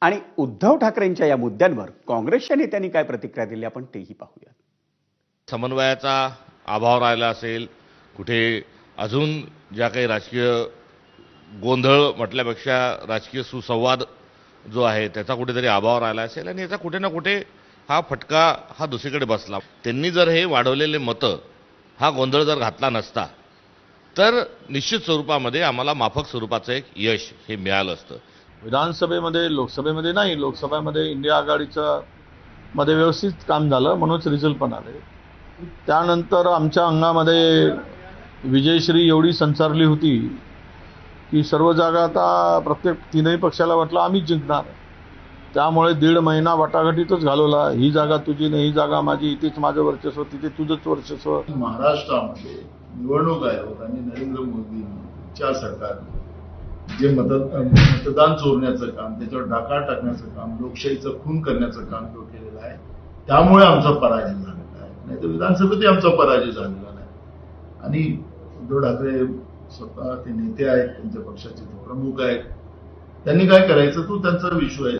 आणि उद्धव ठाकरेंच्या या मुद्द्यांवर काँग्रेसच्या नेत्यांनी काय प्रतिक्रिया दिली आपण तेही पाहूया. समन्वयाचा अभाव राहिला असेल, कुठे अजून ज्या काही राजकीय गोंधळ म्हटल्यापेक्षा राजकीय सुसंवाद जो आहे त्याचा कुठेतरी अभाव राहिला असेल आणि याचा कुठे ना कुठे हा फटका हा दुसरीकडे बसला. त्यांनी जर हे वाढवलेले मतं हा गोंधळ जर घातला नसता तर निश्चित स्वरूपामध्ये आम्हाला माफक स्वरूपाचं एक यश हे मिळालं असतं. विधानसभेमध्ये लोकसभेमध्ये नाही, लोकसभेमध्ये इंडिया आघाडीचं मध्ये व्यवस्थित काम झालं म्हणूनच रिझल्ट पण आले. त्यानंतर आमच्या अंगामध्ये विजयश्री एवढी संचारली होती की सर्व जागा आता प्रत्येक तीनही पक्षाला वाटलं आम्हीच जिंकणार. त्यामुळे 1.5 महिना वाटाघाटीतच घालवला. ही जागा तुझी नाही, ही जागा माझी, इथेच माझं वर्चस्व, तिथे तुझंच वर्चस्व. महाराष्ट्रामध्ये निवडणूक आयोग आणि नरेंद्र मोदींच्या सरकारने जे मतदान चोरण्याचं काम, त्याच्यावर डाका टाकण्याचं काम, लोकशाहीचं खून करण्याचं काम जो केलेलं आहे, त्यामुळे आमचा पराजय झालेला आहे. नाही तर विधानसभेतही आमचा पराजय झालेला नाही. आणि उद्धव ठाकरे स्वतः ते नेते आहेत, त्यांच्या पक्षाचे ते प्रमुख आहेत, त्यांनी काय करायचं तो त्यांचा विषय आहे.